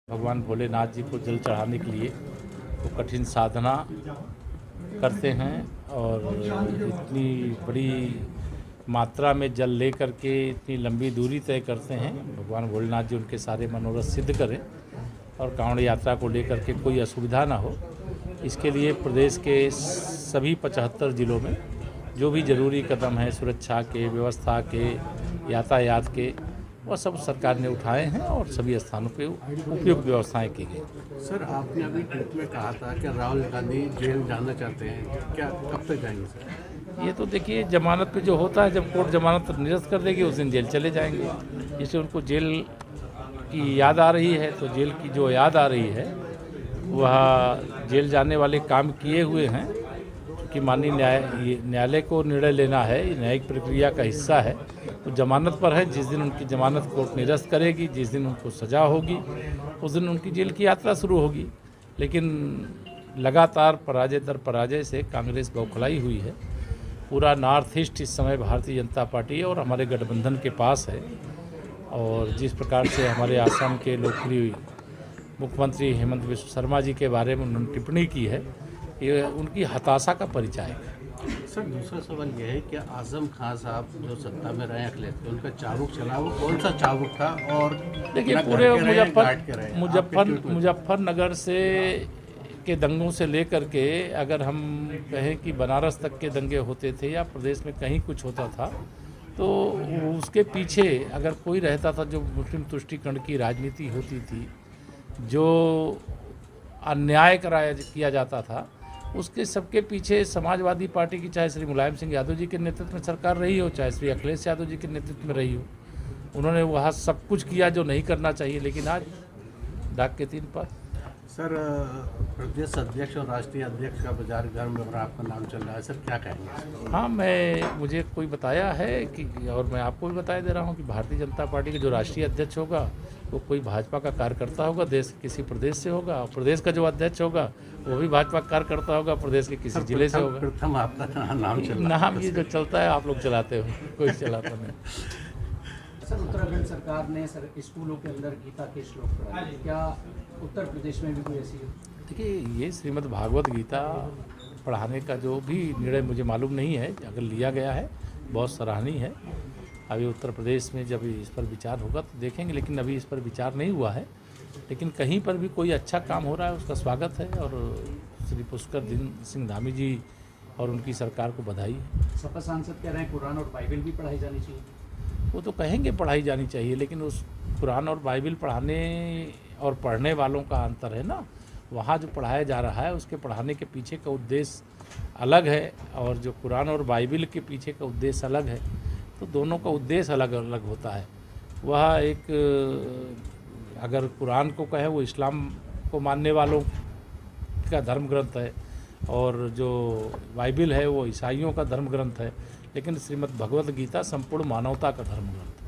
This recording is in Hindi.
भगवान भोलेनाथ जी को जल चढ़ाने के लिए वो कठिन साधना करते हैं और इतनी बड़ी मात्रा में जल ले करके इतनी लंबी दूरी तय करते हैं। भगवान भोलेनाथ जी उनके सारे मनोरथ सिद्ध करें और कांवड़ यात्रा को लेकर के कोई असुविधा ना हो, इसके लिए प्रदेश के सभी 75 जिलों में जो भी ज़रूरी कदम है सुरक्षा के, व्यवस्था के, यातायात के, वह सब सरकार ने उठाए हैं और सभी स्थानों पे उपयुक्त व्यवस्थाएं की गई। सर, आपने अभी ट्वीट में कहा था कि राहुल गांधी जेल जाना चाहते हैं, क्या कब तक जाएंगे सर? ये तो देखिए, जमानत पे जो होता है, जब कोर्ट जमानत निरस्त कर देगी उस दिन जेल चले जाएंगे। इसलिए उनको जेल की याद आ रही है, तो जेल की जो याद आ रही है वह जेल जाने वाले काम किए हुए हैं कि माननीय न्यायालय को निर्णय लेना है, ये न्यायिक प्रक्रिया का हिस्सा है। तो जमानत पर है, जिस दिन उनकी जमानत कोर्ट निरस्त करेगी, जिस दिन उनको सज़ा होगी उस दिन उनकी जेल की यात्रा शुरू होगी। लेकिन लगातार पराजय दर पराजय से कांग्रेस बौखलाई हुई है। पूरा नॉर्थ ईस्ट इस समय भारतीय जनता पार्टी और हमारे गठबंधन के पास है और जिस प्रकार से हमारे आसाम के लोकप्रिय मुख्यमंत्री हेमंत बिस्वा शर्मा जी के बारे में उन्होंने टिप्पणी की है, ये उनकी हताशा का परिचय है। सर, दूसरा सवाल यह है कि आजम खान साहब जो सत्ता में रहे अखिलेश के, उनका चाबुक चला, वो कौन सा चाबुक था? और देखिए, पूरे मुजफ्फरनगर से के दंगों से लेकर के अगर हम कहें कि बनारस तक के दंगे होते थे या प्रदेश में कहीं कुछ होता था, तो उसके पीछे अगर कोई रहता था, जो मुस्लिम तुष्टीकरण की राजनीति होती थी, जो अन्याय किया जाता था, उसके सबके पीछे समाजवादी पार्टी की, चाहे श्री मुलायम सिंह यादव जी के नेतृत्व में सरकार रही हो, चाहे श्री अखिलेश यादव जी के नेतृत्व में रही हो, उन्होंने वहाँ सब कुछ किया जो नहीं करना चाहिए। लेकिन आज डाक के 3 पर सर, प्रदेश अध्यक्ष और राष्ट्रीय अध्यक्ष का बाजार गर्म में आपका नाम चल रहा है, सर क्या कहेंगे? हाँ, मुझे कोई बताया है कि, और मैं आपको भी बताया दे रहा हूँ कि भारतीय जनता पार्टी के जो राष्ट्रीय अध्यक्ष होगा वो कोई भाजपा का कार्यकर्ता होगा, देश के किसी प्रदेश से होगा, और प्रदेश का जो अध्यक्ष होगा वो भी भाजपा का कार्यकर्ता होगा, प्रदेश के किसी जिले से होगा। प्रथम आपका नाम चल रहा है। नाम ये जो चलता है आप लोग चलाते हो, कोई चलाता नहीं। सर, उत्तराखंड सरकार ने स्कूलों के अंदर गीता के श्लोक पढ़ाए, क्या उत्तर प्रदेश में भी कोई ऐसी? देखिए, ये श्रीमद् भागवत गीता पढ़ाने का जो भी निर्णय मुझे मालूम नहीं है, अगर लिया गया है बहुत सराहनीय है। अभी उत्तर प्रदेश में जब इस पर विचार होगा तो देखेंगे, लेकिन अभी इस पर विचार नहीं हुआ है। लेकिन कहीं पर भी कोई अच्छा काम हो रहा है उसका स्वागत है और श्री पुष्कर सिंह धामी जी और उनकी सरकार को बधाई है। सपा सांसद कह रहे हैं कुरान और बाइबल भी पढ़ाई जानी चाहिए। वो तो कहेंगे पढ़ाई जानी चाहिए, लेकिन उस कुरान और बाइबल पढ़ाने और पढ़ने वालों का अंतर है ना। वहाँ जो पढ़ाया जा रहा है उसके पढ़ाने के पीछे का उद्देश्य अलग है और जो कुरान और बाइबल के पीछे का उद्देश्य अलग है, तो दोनों का उद्देश्य अलग अलग होता है। वह एक, अगर कुरान को कहें वो इस्लाम को मानने वालों का धर्म ग्रंथ है और जो बाइबल है वो ईसाइयों का धर्म ग्रंथ है, लेकिन श्रीमद् भगवत गीता संपूर्ण मानवता का धर्म ग्रंथ है।